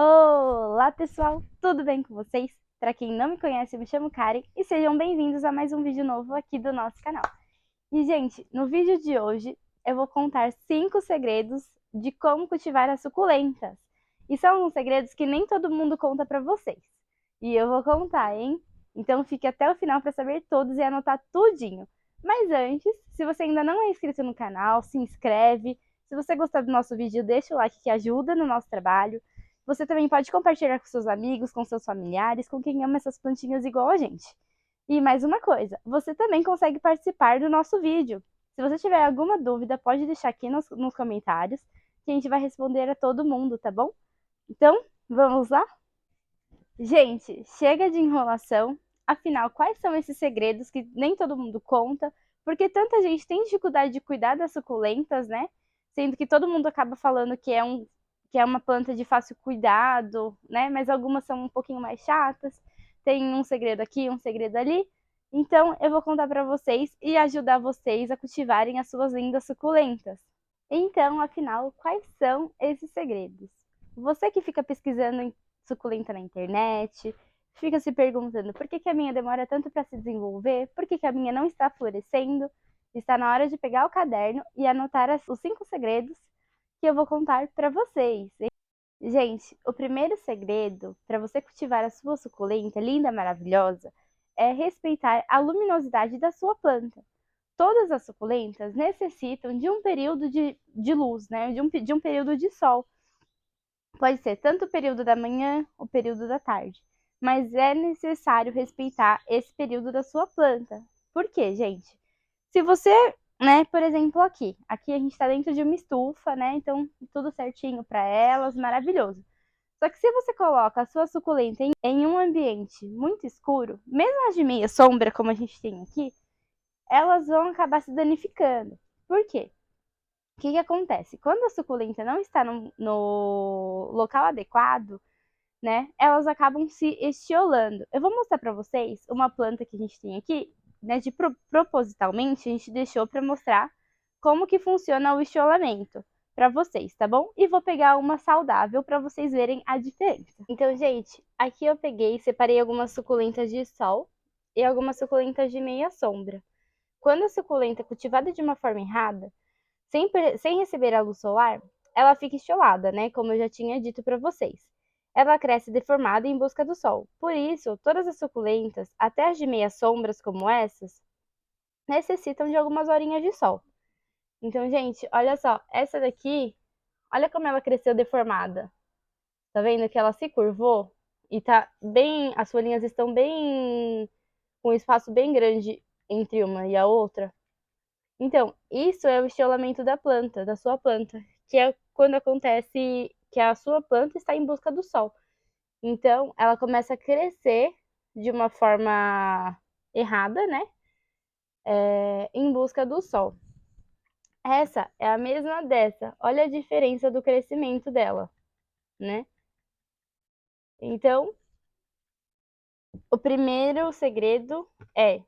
Olá, pessoal! Tudo bem com vocês? Para quem não me conhece, eu me chamo Karen e sejam bem-vindos a mais um vídeo novo aqui do nosso canal. E, gente, no vídeo de hoje eu vou contar 5 segredos de como cultivar as suculentas. E são uns segredos que nem todo mundo conta para vocês. E eu vou contar, hein? Então fique até o final para saber todos e anotar tudinho. Mas antes, se você ainda não é inscrito no canal, se inscreve. Se você gostar do nosso vídeo, deixa o like que ajuda no nosso trabalho. Você também pode compartilhar com seus amigos, com seus familiares, com quem ama essas plantinhas igual a gente. E mais uma coisa, você também consegue participar do nosso vídeo. Se você tiver alguma dúvida, pode deixar aqui nos comentários, que a gente vai responder a todo mundo, tá bom? Então, vamos lá? Gente, chega de enrolação. Afinal, quais são esses segredos que nem todo mundo conta? Porque tanta gente tem dificuldade de cuidar das suculentas, né? Sendo que todo mundo acaba falando que é uma planta de fácil cuidado, né? Mas algumas são um pouquinho mais chatas. Tem um segredo aqui, um segredo ali. Então, eu vou contar para vocês e ajudar vocês a cultivarem as suas lindas suculentas. Então, afinal, quais são esses segredos? Você que fica pesquisando em suculenta na internet, fica se perguntando por que a minha demora tanto para se desenvolver, por que a minha não está florescendo, está na hora de pegar o caderno e anotar os 5 segredos que eu vou contar para vocês. Gente, o primeiro segredo para você cultivar a sua suculenta linda, maravilhosa, é respeitar a luminosidade da sua planta. Todas as suculentas necessitam de um período de luz, né? De um período de sol. Pode ser tanto o período da manhã, o período da tarde. Mas é necessário respeitar esse período da sua planta. Por quê, gente? Se você, né, por exemplo, aqui a gente está dentro de uma estufa, né? Então, tudo certinho para elas, maravilhoso. Só que se você coloca a sua suculenta em um ambiente muito escuro, mesmo as de meia sombra, como a gente tem aqui, elas vão acabar se danificando. Por quê? O que acontece? Quando a suculenta não está no local adequado, né, elas acabam se estiolando. Eu vou mostrar para vocês uma planta que a gente tem aqui, né, propositalmente a gente deixou para mostrar como que funciona o estiolamento para vocês, tá bom? E vou pegar uma saudável para vocês verem a diferença. Então, gente, aqui eu peguei, separei algumas suculentas de sol e algumas suculentas de meia sombra. Quando a suculenta é cultivada de uma forma errada, sem receber a luz solar, ela fica estiolada, né? Como eu já tinha dito para vocês. Ela cresce deformada em busca do sol. Por isso, todas as suculentas, até as de meias sombras como essas, necessitam de algumas horinhas de sol. Então, gente, olha só, essa daqui, olha como ela cresceu deformada. Tá vendo que ela se curvou e tá bem, as folhinhas estão bem com um espaço bem grande entre uma e a outra. Então, isso é o estiolamento da planta, da sua planta, que é quando acontece que a sua planta está em busca do sol. Então, ela começa a crescer de uma forma errada, né? Em busca do sol. Essa é a mesma dessa. Olha a diferença do crescimento dela, né? Então, o primeiro segredo é: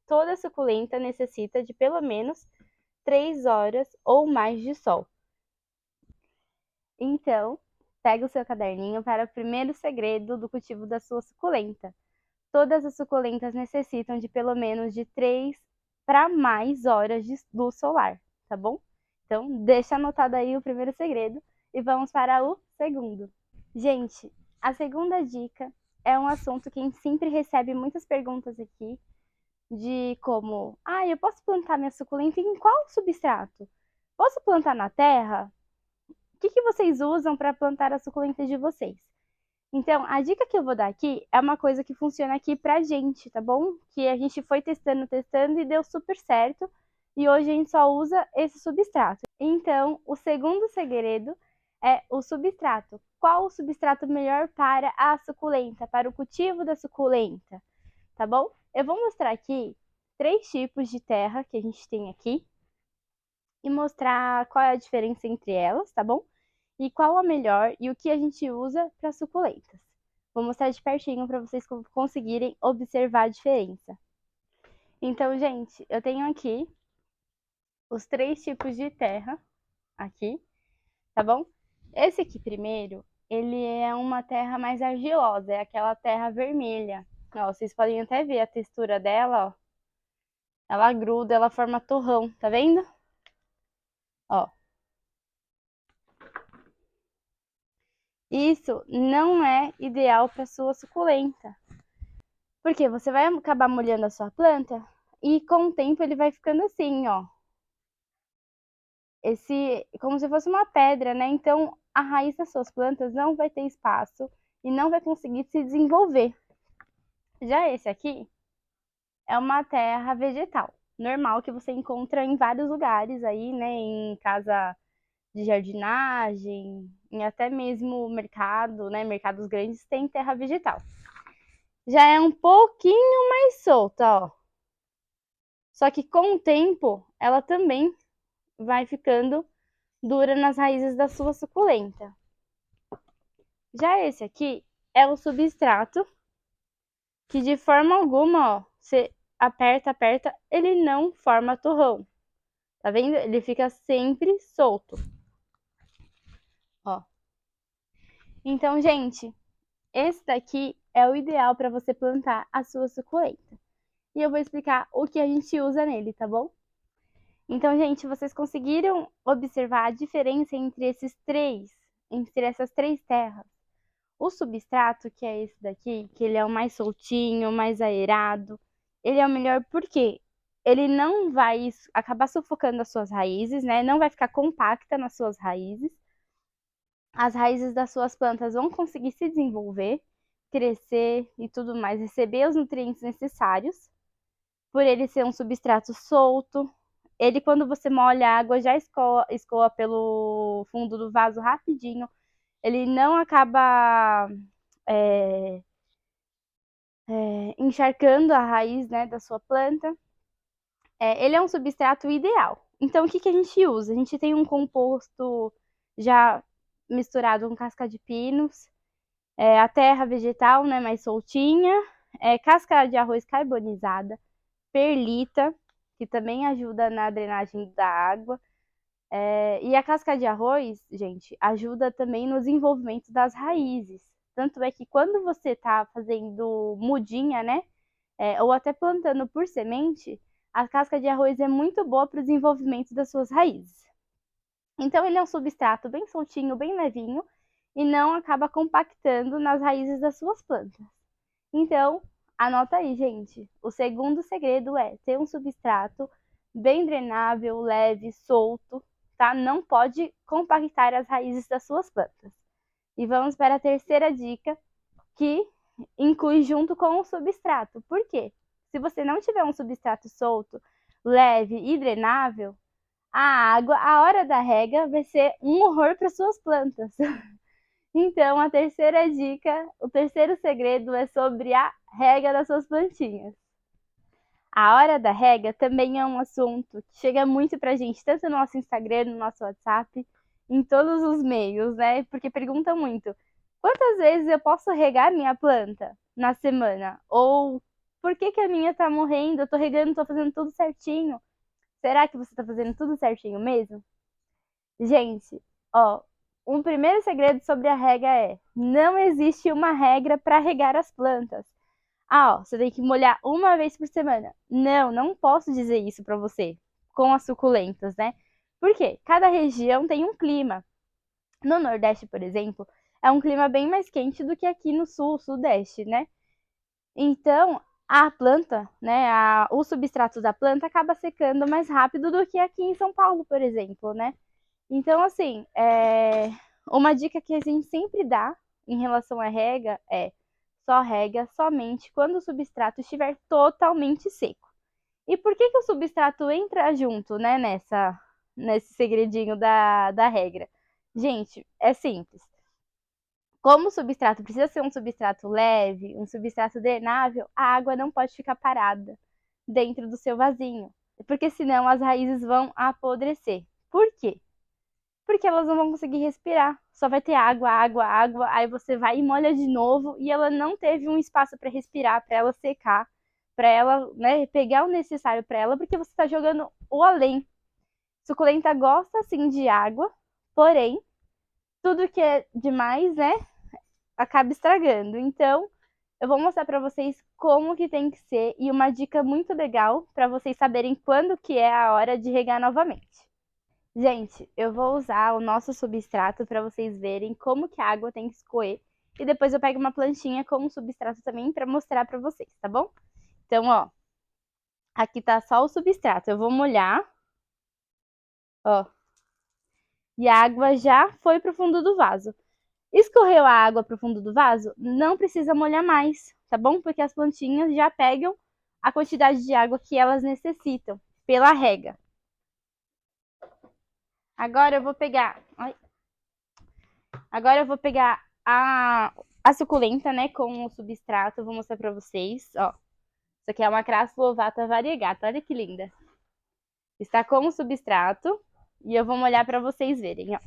toda suculenta necessita de pelo menos 3 horas ou mais de sol. Então, pega o seu caderninho para o primeiro segredo do cultivo da sua suculenta. Todas as suculentas necessitam de pelo menos de 3 para mais horas de luz solar, tá bom? Então, deixa anotado aí o primeiro segredo e vamos para o segundo. Gente, a segunda dica é um assunto que a gente sempre recebe muitas perguntas aqui, de como, eu posso plantar minha suculenta em qual substrato? Posso plantar na terra? O que vocês usam para plantar as suculentas de vocês? Então, a dica que eu vou dar aqui é uma coisa que funciona aqui pra gente, tá bom? Que a gente foi testando e deu super certo. E hoje a gente só usa esse substrato. Então, o segundo segredo é o substrato. Qual o substrato melhor para a suculenta, para o cultivo da suculenta, tá bom? Eu vou mostrar aqui 3 tipos de terra que a gente tem aqui e mostrar qual é a diferença entre elas, tá bom? E qual a melhor e o que a gente usa para suculentas. Vou mostrar de pertinho para vocês conseguirem observar a diferença. Então, gente, eu tenho aqui os 3 tipos de terra, aqui, tá bom? Esse aqui primeiro, ele é uma terra mais argilosa, é aquela terra vermelha. Ó, vocês podem até ver a textura dela, ó. Ela gruda, ela forma torrão, tá vendo? Ó. Isso não é ideal para sua suculenta. Porque você vai acabar molhando a sua planta e com o tempo ele vai ficando assim, ó. Como se fosse uma pedra, né? Então a raiz das suas plantas não vai ter espaço e não vai conseguir se desenvolver. Já esse aqui é uma terra vegetal, normal, que você encontra em vários lugares aí, né? Em casa de jardinagem, em até mesmo mercado, né? Mercados grandes tem terra vegetal. Já é um pouquinho mais solta, ó. Só que com o tempo, ela também vai ficando dura nas raízes da sua suculenta. Já esse aqui é o substrato, que de forma alguma, ó, você aperta, ele não forma torrão. Tá vendo? Ele fica sempre solto. Ó. Então, gente, esse daqui é o ideal para você plantar a sua suculenta. E eu vou explicar o que a gente usa nele, tá bom? Então, gente, vocês conseguiram observar a diferença entre essas três terras? O substrato, que é esse daqui, que ele é o mais soltinho, mais aerado, ele é o melhor porque ele não vai acabar sufocando as suas raízes, né? Não vai ficar compacta nas suas raízes. As raízes das suas plantas vão conseguir se desenvolver, crescer e tudo mais, receber os nutrientes necessários. Por ele ser um substrato solto, ele, quando você molha a água, já escoa pelo fundo do vaso rapidinho. Ele não acaba encharcando a raiz, né, da sua planta. Ele é um substrato ideal. Então, o que a gente usa? A gente tem um composto já misturado com casca de pinos, a terra vegetal, né, mais soltinha, casca de arroz carbonizada, perlita, que também ajuda na drenagem da água. E a casca de arroz, gente, ajuda também no desenvolvimento das raízes. Tanto é que quando você está fazendo mudinha, né? Ou até plantando por semente, a casca de arroz é muito boa para o desenvolvimento das suas raízes. Então, ele é um substrato bem soltinho, bem levinho, e não acaba compactando nas raízes das suas plantas. Então, anota aí, gente. O segundo segredo é ter um substrato bem drenável, leve, solto, tá? Não pode compactar as raízes das suas plantas. E vamos para a terceira dica, que inclui junto com o substrato. Por quê? Se você não tiver um substrato solto, leve e drenável, a água, a hora da rega, vai ser um horror para suas plantas. Então, a terceira dica, o terceiro segredo é sobre a rega das suas plantinhas. A hora da rega também é um assunto que chega muito pra gente, tanto no nosso Instagram, no nosso WhatsApp, em todos os meios, né? Porque perguntam muito: quantas vezes eu posso regar minha planta na semana? Ou por que a minha tá morrendo? Eu tô regando, tô fazendo tudo certinho. Será que você tá fazendo tudo certinho mesmo? Gente, ó, um primeiro segredo sobre a rega é: não existe uma regra para regar as plantas. Ah, ó, você tem que molhar uma vez por semana. Não posso dizer isso para você com as suculentas, né? Por quê? Cada região tem um clima. No Nordeste, por exemplo, é um clima bem mais quente do que aqui no Sul, Sudeste, né? Então, a planta, né, o substrato da planta acaba secando mais rápido do que aqui em São Paulo, por exemplo, né? Então, assim, uma dica que a gente sempre dá em relação à rega é: só rega somente quando o substrato estiver totalmente seco. E por que o substrato entra junto, né, nesse segredinho da regra? Gente, é simples. Como o substrato precisa ser um substrato leve, um substrato drenável, a água não pode ficar parada dentro do seu vasinho, porque senão as raízes vão apodrecer. Por quê? Porque elas não vão conseguir respirar. Só vai ter água, água, água. Aí você vai e molha de novo e ela não teve um espaço para respirar, para ela secar, para ela, né, pegar o necessário para ela, porque você está jogando o além. Suculenta gosta sim de água, porém tudo que é demais, né, acaba estragando. Então, eu vou mostrar para vocês como que tem que ser e uma dica muito legal para vocês saberem quando que é a hora de regar novamente. Gente, eu vou usar o nosso substrato para vocês verem como que a água tem que escoer. E depois eu pego uma plantinha com o substrato também para mostrar para vocês, tá bom? Então, ó, aqui tá só o substrato. Eu vou molhar, ó. E a água já foi pro fundo do vaso. Escorreu a água pro fundo do vaso? Não precisa molhar mais, tá bom? Porque as plantinhas já pegam a quantidade de água que elas necessitam pela rega. Agora eu vou pegar... Ai. Agora eu vou pegar a suculenta, né, com o substrato. Eu vou mostrar pra vocês, ó. Isso aqui é uma Crassula ovata variegata. Olha que linda. Está com o substrato. E eu vou molhar pra vocês verem, ó.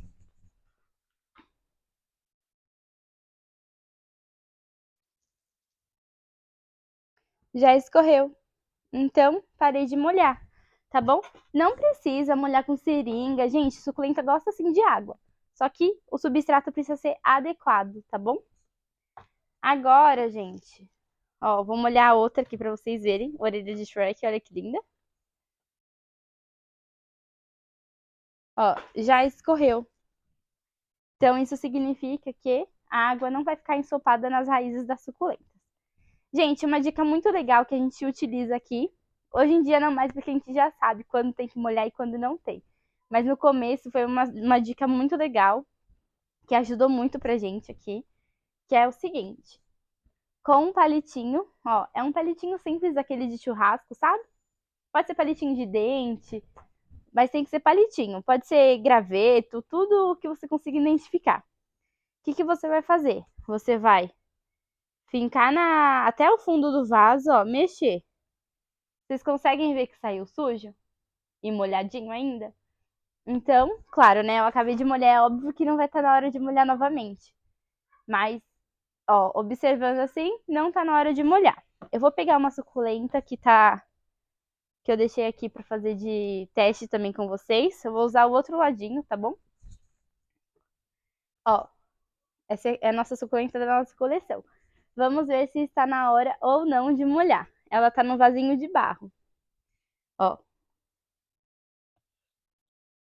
Já escorreu. Então, parei de molhar, tá bom? Não precisa molhar com seringa. Gente, suculenta gosta sim de água. Só que o substrato precisa ser adequado, tá bom? Agora, gente, ó, vou molhar a outra aqui pra vocês verem. Orelha de Shrek, olha que linda. Ó, já escorreu. Então, isso significa que a água não vai ficar ensopada nas raízes das suculentas. Gente, uma dica muito legal que a gente utiliza aqui, hoje em dia não mais porque a gente já sabe quando tem que molhar e quando não tem. Mas no começo foi uma dica muito legal, que ajudou muito pra gente aqui, que é o seguinte. Com um palitinho, ó, é um palitinho simples daquele de churrasco, sabe? Pode ser palitinho de dente, mas tem que ser palitinho. Pode ser graveto, tudo que você consiga identificar. O que que você vai fazer? Você vai fincar até o fundo do vaso, ó, mexer. Vocês conseguem ver que saiu sujo? E molhadinho ainda? Então, claro, né? Eu acabei de molhar, é óbvio que não vai estar na hora de molhar novamente. Mas, ó, observando assim, não tá na hora de molhar. Eu vou pegar uma suculenta que eu deixei aqui pra fazer de teste também com vocês. Eu vou usar o outro ladinho, tá bom? Ó, essa é a nossa suculenta da nossa coleção. Vamos ver se está na hora ou não de molhar. Ela tá no vasinho de barro. Ó,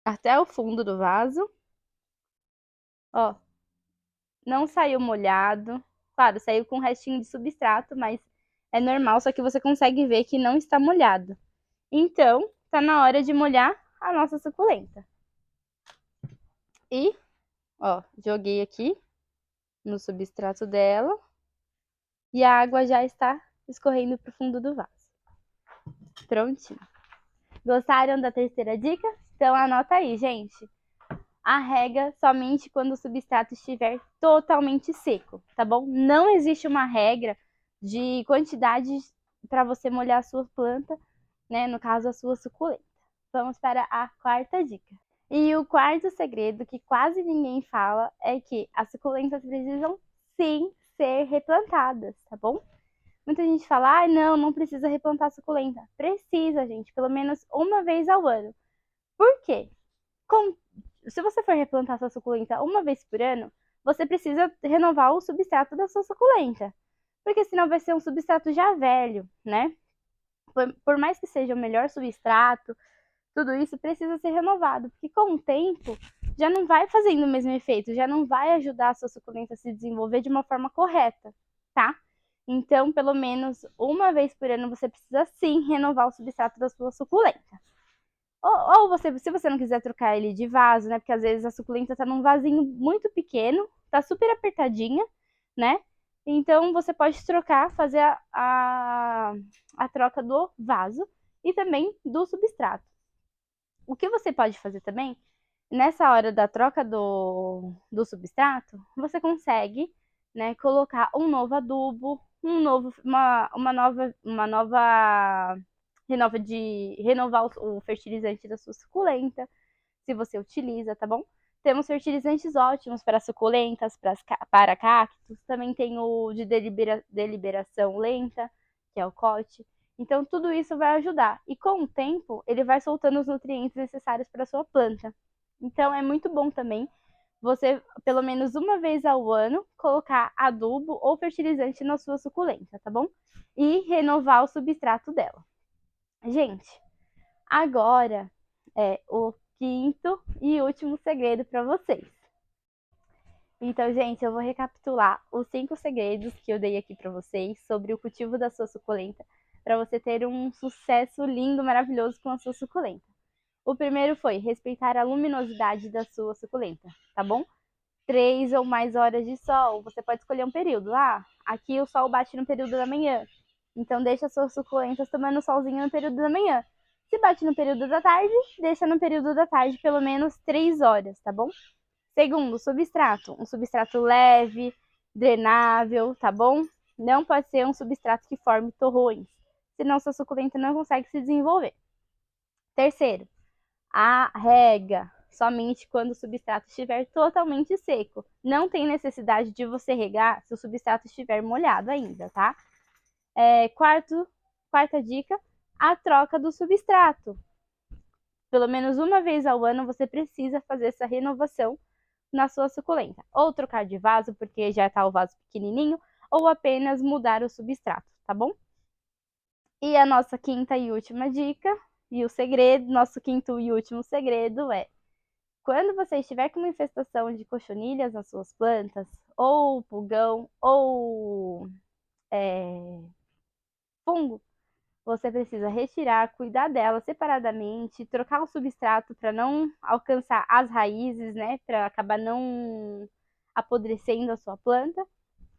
até o fundo do vaso. Ó, não saiu molhado. Claro, saiu com um restinho de substrato, mas é normal, só que você consegue ver que não está molhado. Então, tá na hora de molhar a nossa suculenta. E, ó, joguei aqui no substrato dela e a água já está escorrendo pro fundo do vaso. Prontinho. Gostaram da terceira dica? Então anota aí, gente. Arrega somente quando o substrato estiver totalmente seco, tá bom? Não existe uma regra de quantidade para você molhar a sua planta, né? No caso, a sua suculenta. Vamos para a quarta dica. E o quarto segredo que quase ninguém fala é que as suculentas precisam sim ser replantadas, tá bom? Muita gente fala, ah, não precisa replantar suculenta. Precisa, gente, pelo menos uma vez ao ano. Por quê? Se você for replantar sua suculenta uma vez por ano, você precisa renovar o substrato da sua suculenta. Porque senão vai ser um substrato já velho, né? Por mais que seja o melhor substrato, tudo isso precisa ser renovado. Porque com o tempo, já não vai fazendo o mesmo efeito, já não vai ajudar a sua suculenta a se desenvolver de uma forma correta, tá? Então, pelo menos uma vez por ano, você precisa sim renovar o substrato da sua suculenta. Ou você, se você não quiser trocar ele de vaso, né? Porque às vezes a suculenta tá num vasinho muito pequeno, tá super apertadinha, né? Então você pode trocar, fazer a troca do vaso e também do substrato. O que você pode fazer também, nessa hora da troca do substrato, você consegue, né, colocar um novo adubo, uma nova renovar o fertilizante da sua suculenta, se você utiliza, tá bom? Temos fertilizantes ótimos para suculentas, para cactos, também tem o de deliberação lenta, que é o COT. Então, tudo isso vai ajudar. E com o tempo, ele vai soltando os nutrientes necessários para a sua planta. Então, é muito bom também você, pelo menos uma vez ao ano, colocar adubo ou fertilizante na sua suculenta, tá bom? E renovar o substrato dela. Gente, agora é o quinto e último segredo para vocês. Então, gente, eu vou recapitular os 5 segredos que eu dei aqui para vocês sobre o cultivo da sua suculenta, para você ter um sucesso lindo, maravilhoso com a sua suculenta. O primeiro foi respeitar a luminosidade da sua suculenta, tá bom? 3 ou mais horas de sol, você pode escolher um período. Aqui o sol bate no período da manhã, então deixa as suas suculentas tomando solzinho no período da manhã. Se bate no período da tarde, deixa no período da tarde pelo menos 3 horas, tá bom? Segundo, substrato. Um substrato leve, drenável, tá bom? Não pode ser um substrato que forme torrões, senão sua suculenta não consegue se desenvolver. Terceiro, a rega somente quando o substrato estiver totalmente seco. Não tem necessidade de você regar se o substrato estiver molhado ainda, tá? Quarta dica, a troca do substrato. Pelo menos uma vez ao ano você precisa fazer essa renovação na sua suculenta. Ou trocar de vaso, porque já está o vaso pequenininho, ou apenas mudar o substrato, tá bom? E a nossa quinta e última dica, e o segredo, nosso quinto e último segredo é: quando você estiver com uma infestação de cochonilhas nas suas plantas, ou pulgão, ou fungo, você precisa retirar, cuidar dela separadamente, trocar o substrato para não alcançar as raízes, né? Para acabar não apodrecendo a sua planta.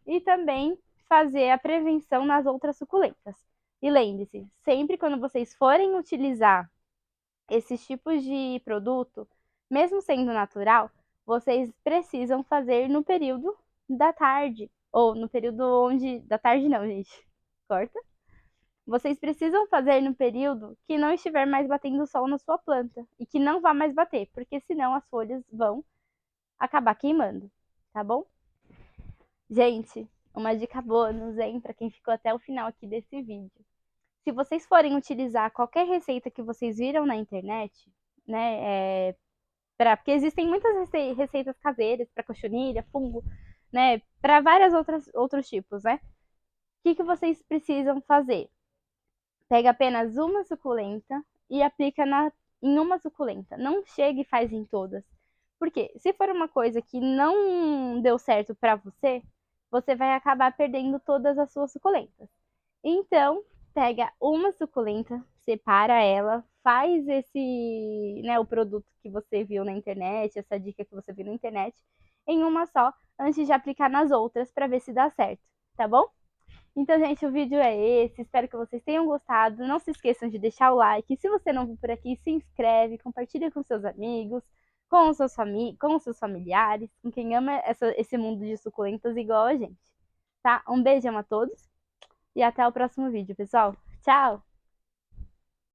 E também fazer a prevenção nas outras suculentas. E lembre-se, sempre quando vocês forem utilizar esses tipos de produto, mesmo sendo natural, vocês precisam fazer no período da tarde. Ou no período onde. Da tarde não, gente. Corta. Vocês precisam fazer no período que não estiver mais batendo sol na sua planta. E que não vá mais bater, porque senão as folhas vão acabar queimando, tá bom? Gente, uma dica bônus, hein, para quem ficou até o final aqui desse vídeo. Se vocês forem utilizar qualquer receita que vocês viram na internet, né, porque existem muitas receitas caseiras para cochonilha, fungo, né, para vários outros tipos, né? O que vocês precisam fazer? Pega apenas uma suculenta e aplica em uma suculenta. Não chega e faz em todas. Porque se for uma coisa que não deu certo para você, você vai acabar perdendo todas as suas suculentas. Então, pega uma suculenta, separa ela, faz o produto que você viu na internet, essa dica que você viu na internet, em uma só, antes de aplicar nas outras, para ver se dá certo, tá bom? Então, gente, o vídeo é esse. Espero que vocês tenham gostado. Não se esqueçam de deixar o like. Se você não viu por aqui, se inscreve, compartilha com seus amigos, com seus familiares, com quem ama esse mundo de suculentas igual a gente, tá? Um beijão a todos e até o próximo vídeo, pessoal. Tchau!